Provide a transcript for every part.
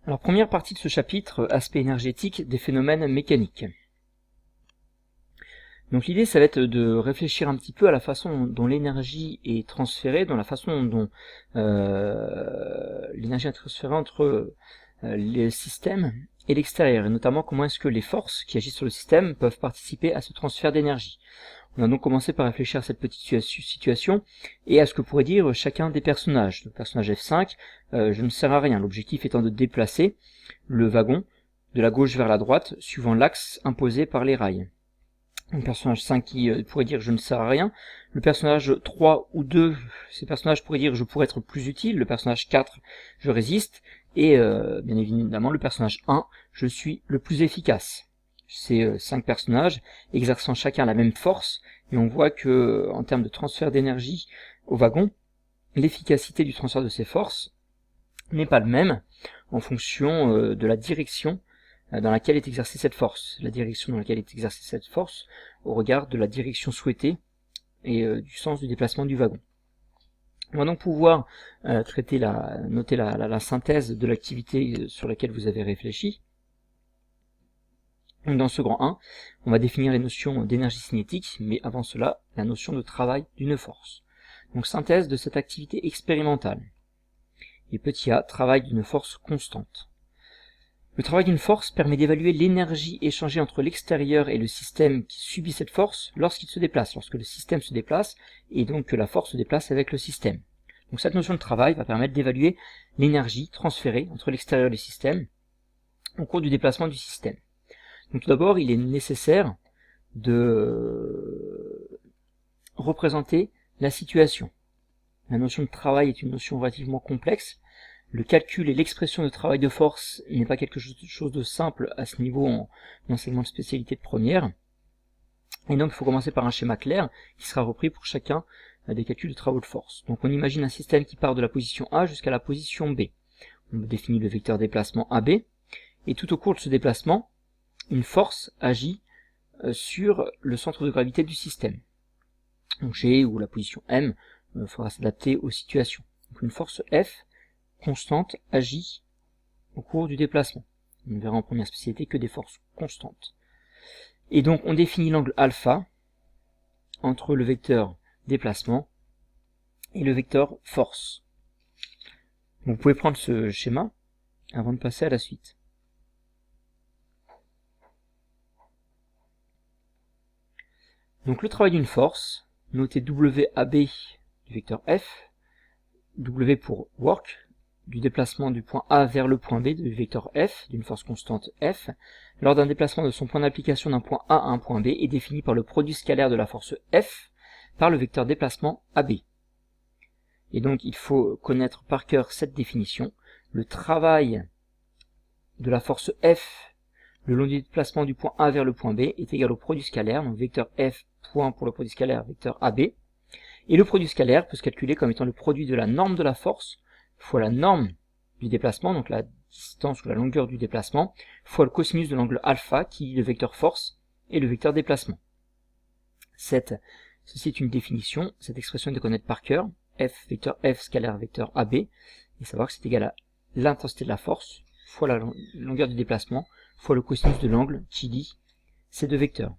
Alors, première partie de ce chapitre, aspect énergétique des phénomènes mécaniques. Donc l'idée, ça va être de réfléchir un petit peu à la façon dont l'énergie est transférée, dans la façon dont l'énergie est transférée entre les systèmes et l'extérieur, et notamment comment est-ce que les forces qui agissent sur le système peuvent participer à ce transfert d'énergie. On a donc commencé par réfléchir à cette petite situation et à ce que pourrait dire chacun des personnages. Le personnage F5, je ne sers à rien, l'objectif étant de déplacer le wagon de la gauche vers la droite, suivant l'axe imposé par les rails. Le personnage 5 qui pourrait dire je ne sers à rien. Le personnage 3 ou 2, ces personnages pourraient dire je pourrais être plus utile. Le personnage 4, je résiste. Et bien évidemment le personnage 1, je suis le plus efficace. Ces 5 personnages exerçant chacun la même force, et on voit que en termes de transfert d'énergie au wagon, l'efficacité du transfert de ces forces n'est pas le même en fonction de la direction dans laquelle est exercée cette force. La direction dans laquelle est exercée cette force au regard de la direction souhaitée et du sens du déplacement du wagon. On va donc pouvoir noter la synthèse de l'activité sur laquelle vous avez réfléchi. Donc dans ce grand 1, on va définir les notions d'énergie cinétique, mais avant cela, la notion de travail d'une force. Donc synthèse de cette activité expérimentale. Et petit a, travail d'une force constante. Le travail d'une force permet d'évaluer l'énergie échangée entre l'extérieur et le système qui subit cette force lorsqu'il se déplace, lorsque le système se déplace, et donc que la force se déplace avec le système. Donc cette notion de travail va permettre d'évaluer l'énergie transférée entre l'extérieur et le système au cours du déplacement du système. Donc tout d'abord, il est nécessaire de représenter la situation. La notion de travail est une notion relativement complexe. Le calcul et l'expression de travail de force n'est pas quelque chose de simple à ce niveau en enseignement de spécialité de première. Et donc il faut commencer par un schéma clair qui sera repris pour chacun des calculs de travaux de force. Donc on imagine un système qui part de la position A jusqu'à la position B. On définit le vecteur déplacement AB, et tout au cours de ce déplacement, une force agit sur le centre de gravité du système. Donc G ou la position M faudra s'adapter aux situations. Donc une force F constante agit au cours du déplacement. On verra en première spécialité que des forces constantes. Et donc on définit l'angle alpha entre le vecteur déplacement et le vecteur force. Vous pouvez prendre ce schéma avant de passer à la suite. Donc le travail d'une force, notez WAB du vecteur F, W pour work, du déplacement du point A vers le point B du vecteur F, d'une force constante F, lors d'un déplacement de son point d'application d'un point A à un point B est défini par le produit scalaire de la force F par le vecteur déplacement AB. Et donc il faut connaître par cœur cette définition. Le travail de la force F le long du déplacement du point A vers le point B est égal au produit scalaire, donc vecteur F point pour le produit scalaire, vecteur AB. Et le produit scalaire peut se calculer comme étant le produit de la norme de la force fois la norme du déplacement, donc la distance ou la longueur du déplacement, fois le cosinus de l'angle alpha qui est le vecteur force et le vecteur déplacement. Ceci est une définition, cette expression est de connaître par cœur, F vecteur F scalaire vecteur AB, et savoir que c'est égal à l'intensité de la force fois la longueur du déplacement fois le cosinus de l'angle qui lie ces deux vecteurs.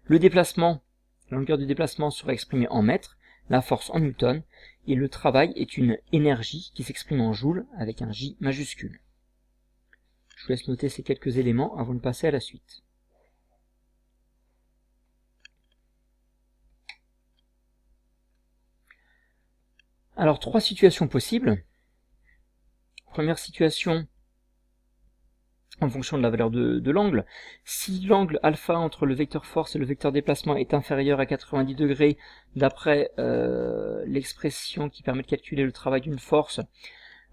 Le déplacement, la longueur du déplacement sera exprimée en mètres, la force en newton, et le travail est une énergie qui s'exprime en joules avec un J majuscule. Je vous laisse noter ces quelques éléments avant de passer à la suite. Alors, 3 situations possibles. Première situation, en fonction de la valeur de l'angle. Si l'angle alpha entre le vecteur force et le vecteur déplacement est inférieur à 90 degrés, d'après l'expression qui permet de calculer le travail d'une force,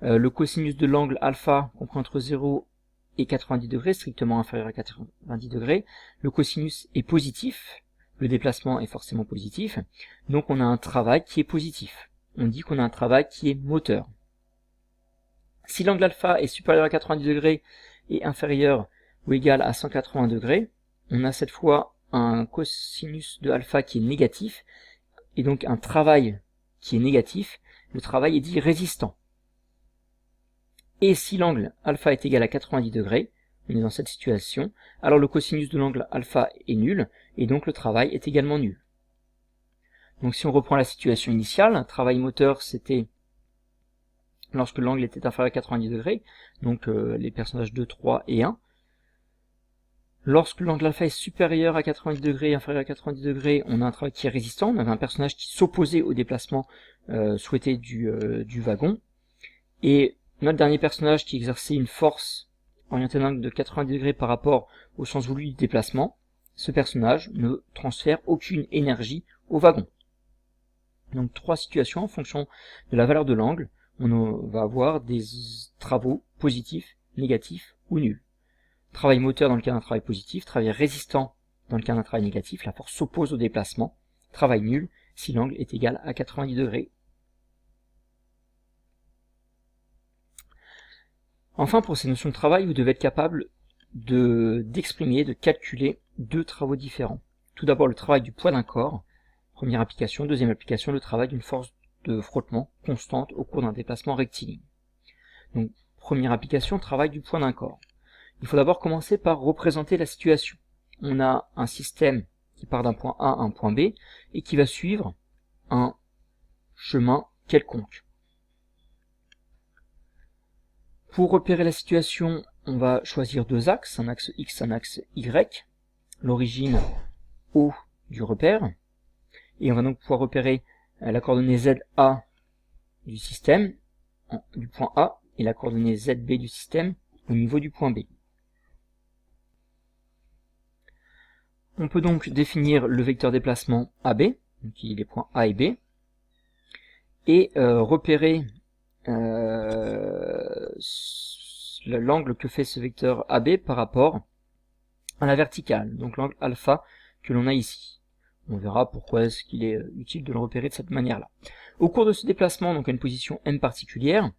le cosinus de l'angle alpha compris entre 0 et 90 degrés, strictement inférieur à 90 degrés, le cosinus est positif, le déplacement est forcément positif, donc on a un travail qui est positif. On dit qu'on a un travail qui est moteur. Si l'angle alpha est supérieur à 90 degrés et inférieur ou égal à 180 degrés, on a cette fois un cosinus de alpha qui est négatif, et donc un travail qui est négatif, le travail est dit résistant. Et si l'angle alpha est égal à 90 degrés, on est dans cette situation, alors le cosinus de l'angle alpha est nul, et donc le travail est également nul. Donc si on reprend la situation initiale, travail moteur c'était lorsque l'angle était inférieur à 90 degrés, donc les personnages 2, 3 et 1. Lorsque l'angle alpha est supérieur à 90 degrés et inférieur à 90 degrés, on a un travail qui est résistant, on avait un personnage qui s'opposait au déplacement souhaité du wagon. Et notre dernier personnage qui exerçait une force orientée d'un angle de 90 degrés par rapport au sens voulu du déplacement, ce personnage ne transfère aucune énergie au wagon. Donc 3 situations en fonction de la valeur de l'angle, on va avoir des travaux positifs, négatifs ou nuls. Travail moteur dans le cas d'un travail positif, travail résistant dans le cas d'un travail négatif, la force s'oppose au déplacement, travail nul si l'angle est égal à 90 degrés. Enfin, pour ces notions de travail, vous devez être capable d'exprimer, de calculer 2 travaux différents. Tout d'abord le travail du poids d'un corps, première application, deuxième application, le travail d'une force de frottement constante au cours d'un déplacement rectiligne. Donc, première application, travail du poids d'un corps. Il faut d'abord commencer par représenter la situation. On a un système qui part d'un point A à un point B et qui va suivre un chemin quelconque. Pour repérer la situation, on va choisir 2 axes, un axe X, un axe Y, l'origine O du repère, et on va donc pouvoir repérer la coordonnée ZA du système, du point A, et la coordonnée ZB du système au niveau du point B. On peut donc définir le vecteur déplacement AB, donc qui est les points A et B, et repérer l'angle que fait ce vecteur AB par rapport à la verticale, donc l'angle alpha que l'on a ici. On verra pourquoi est-ce qu'il est utile de le repérer de cette manière-là. Au cours de ce déplacement, donc à une position M particulière,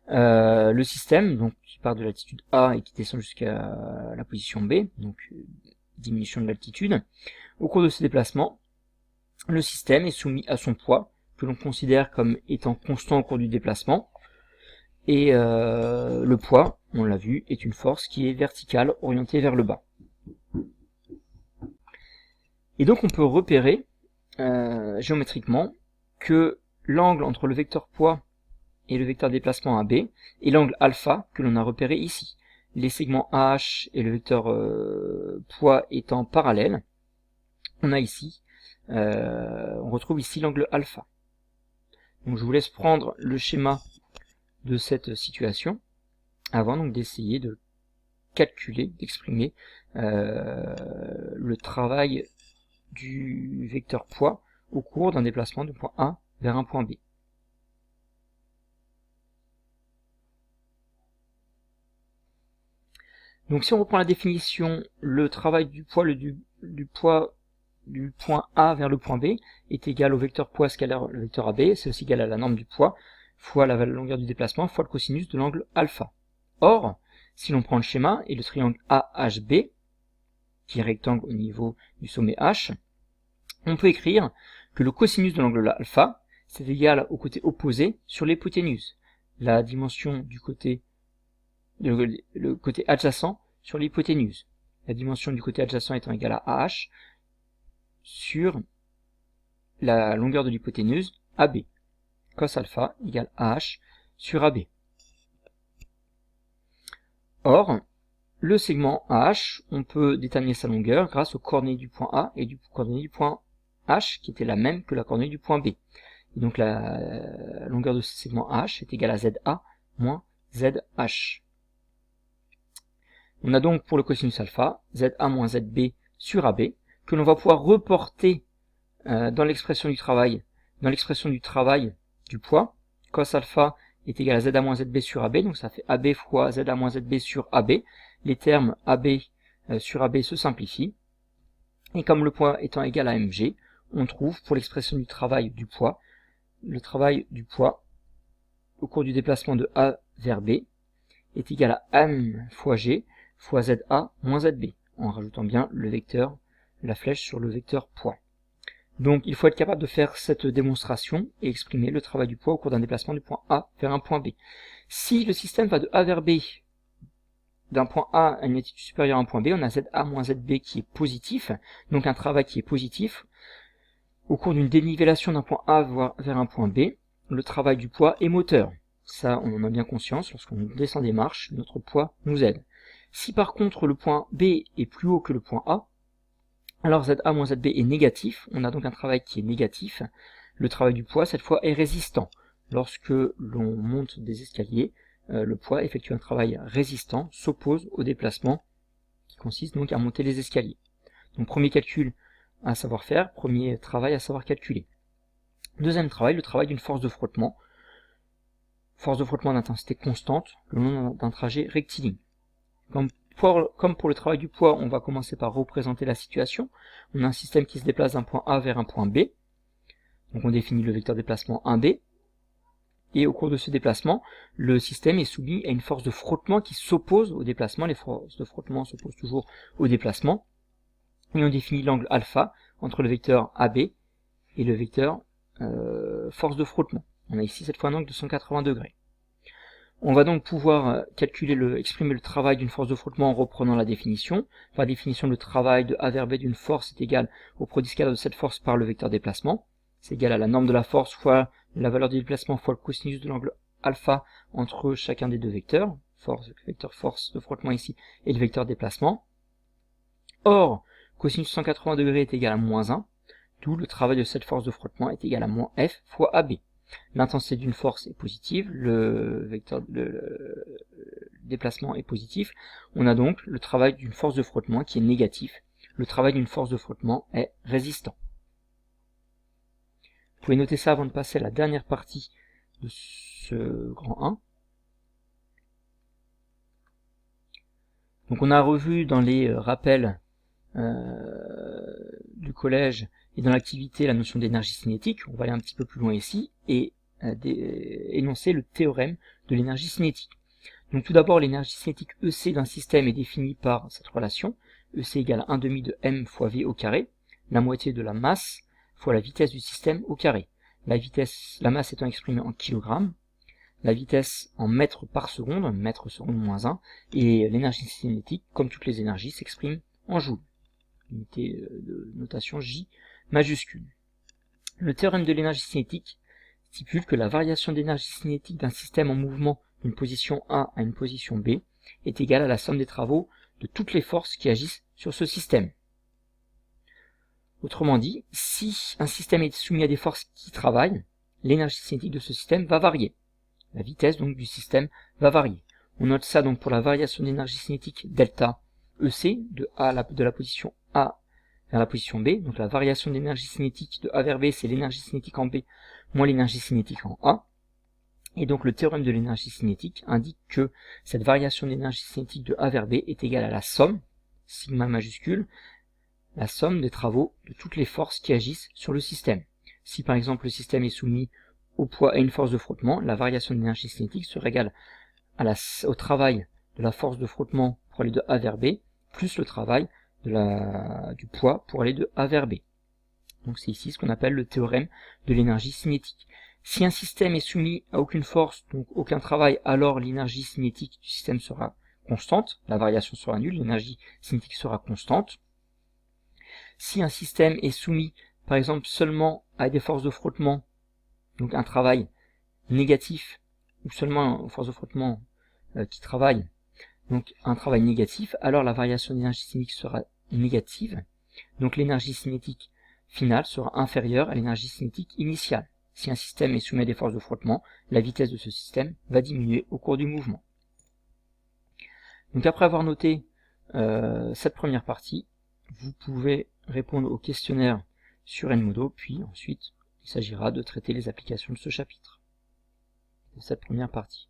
le système, donc qui part de l'altitude A et qui descend jusqu'à la position B, donc diminution de l'altitude, au cours de ce déplacement, le système est soumis à son poids, que l'on considère comme étant constant au cours du déplacement, et le poids, on l'a vu, est une force qui est verticale, orientée vers le bas. Et donc on peut repérer géométriquement que l'angle entre le vecteur poids et le vecteur déplacement AB est l'angle alpha que l'on a repéré ici. Les segments AH et le vecteur poids étant parallèles, on a ici, on retrouve ici l'angle alpha. Donc je vous laisse prendre le schéma de cette situation avant donc d'essayer de calculer, d'exprimer le travail du vecteur poids au cours d'un déplacement du point A vers un point B. Donc si on reprend la définition, le travail du poids, du poids du point A vers le point B est égal au vecteur poids scalaire le vecteur AB, c'est aussi égal à la norme du poids, fois la longueur du déplacement, fois le cosinus de l'angle alpha. Or, si l'on prend le schéma et le triangle AHB, qui est rectangle au niveau du sommet H, on peut écrire que le cosinus de l'angle alpha, c'est égal au côté opposé sur l'hypoténuse. La dimension du côté, le côté adjacent sur l'hypoténuse. La dimension du côté adjacent étant égale à AH sur la longueur de l'hypoténuse AB. Cos alpha égale AH sur AB. Or, le segment AH, on peut déterminer sa longueur grâce aux coordonnées du point A et du coordonnée du point H, qui était la même que la coordonnée du point B. Et donc la longueur de ce segment AH est égale à ZA moins ZH. On a donc pour le cosinus alpha, ZA moins ZB sur AB, que l'on va pouvoir reporter dans l'expression du travail, du poids. Cos alpha est égal à ZA moins ZB sur AB, donc ça fait AB fois ZA moins ZB sur AB. Les termes AB sur AB se simplifient. Et comme le poids étant égal à mg, on trouve pour l'expression du travail du poids, le travail du poids au cours du déplacement de A vers B est égal à m fois g fois ZA moins ZB, en rajoutant bien le vecteur, la flèche sur le vecteur poids. Donc il faut être capable de faire cette démonstration et exprimer le travail du poids au cours d'un déplacement du point A vers un point B. Si le système va de A vers B, d'un point A à une altitude supérieure à un point B, on a ZA moins ZB qui est positif, donc un travail qui est positif. Au cours d'une dénivellation d'un point A vers un point B, le travail du poids est moteur. Ça, on en a bien conscience, lorsqu'on descend des marches, notre poids nous aide. Si par contre le point B est plus haut que le point A, alors ZA moins ZB est négatif, on a donc un travail qui est négatif. Le travail du poids, cette fois, est résistant. Lorsque l'on monte des escaliers, le poids effectue un travail résistant, s'oppose au déplacement, qui consiste donc à monter les escaliers. Donc premier calcul à savoir faire, premier travail à savoir calculer. Deuxième travail, le travail d'une force de frottement. Force de frottement d'intensité constante le long d'un trajet rectiligne. Comme pour le travail du poids, on va commencer par représenter la situation. On a un système qui se déplace d'un point A vers un point B. Donc on définit le vecteur déplacement 1B. Et au cours de ce déplacement, le système est soumis à une force de frottement qui s'oppose au déplacement. Les forces de frottement s'opposent toujours au déplacement. Et on définit l'angle alpha entre le vecteur AB et le vecteur force de frottement. On a ici cette fois un angle de 180 degrés. On va donc pouvoir exprimer le travail d'une force de frottement en reprenant la définition. Par définition, le travail de A vers B d'une force est égal au produit scalar de cette force par le vecteur déplacement. C'est égal à la norme de la force fois la valeur du déplacement fois le cosinus de l'angle alpha entre chacun des deux vecteurs, le vecteur force de frottement ici et le vecteur déplacement. Or, cosinus 180 degrés est égal à moins 1, d'où le travail de cette force de frottement est égal à moins F fois AB. L'intensité d'une force est positive, le déplacement est positif. On a donc le travail d'une force de frottement qui est négatif. Le travail d'une force de frottement est résistant. Vous pouvez noter ça avant de passer à la dernière partie de ce grand 1. Donc on a revu dans les rappels du collège et dans l'activité la notion d'énergie cinétique. On va aller un petit peu plus loin ici et énoncer le théorème de l'énergie cinétique. Donc tout d'abord, l'énergie cinétique EC d'un système est définie par cette relation. EC égale 1/2 de m fois v au carré, la moitié de la masse fois la vitesse du système au carré. La masse étant exprimée en kilogrammes, la vitesse en mètres par seconde, mètre seconde moins 1, et l'énergie cinétique, comme toutes les énergies, s'exprime en joules. Unité de notation J majuscule. Le théorème de l'énergie cinétique stipule que la variation d'énergie cinétique d'un système en mouvement d'une position A à une position B est égale à la somme des travaux de toutes les forces qui agissent sur ce système. Autrement dit, si un système est soumis à des forces qui travaillent, l'énergie cinétique de ce système va varier. La vitesse donc du système va varier. On note ça donc pour la variation d'énergie cinétique delta EC de la position A vers la position B. Donc la variation d'énergie cinétique de A vers B, c'est l'énergie cinétique en B moins l'énergie cinétique en A. Et donc le théorème de l'énergie cinétique indique que cette variation d'énergie cinétique de A vers B est égale à la somme, sigma majuscule, la somme des travaux de toutes les forces qui agissent sur le système. Si par exemple le système est soumis au poids et une force de frottement, la variation d'énergie cinétique sera égale au travail de la force de frottement pour aller de A vers B, plus le travail du poids pour aller de A vers B. Donc c'est ici ce qu'on appelle le théorème de l'énergie cinétique. Si un système est soumis à aucune force, donc aucun travail, alors l'énergie cinétique du système sera constante, la variation sera nulle, l'énergie cinétique sera constante. Si un système est soumis, par exemple, seulement à des forces de frottement, donc un travail négatif, ou seulement une force de frottement qui travaille, donc un travail négatif, alors la variation d'énergie cinétique sera négative, donc l'énergie cinétique finale sera inférieure à l'énergie cinétique initiale. Si un système est soumis à des forces de frottement, la vitesse de ce système va diminuer au cours du mouvement. Donc après avoir noté cette première partie, vous pouvez répondre au questionnaire sur Edmodo, puis ensuite il s'agira de traiter les applications de ce chapitre, de cette première partie.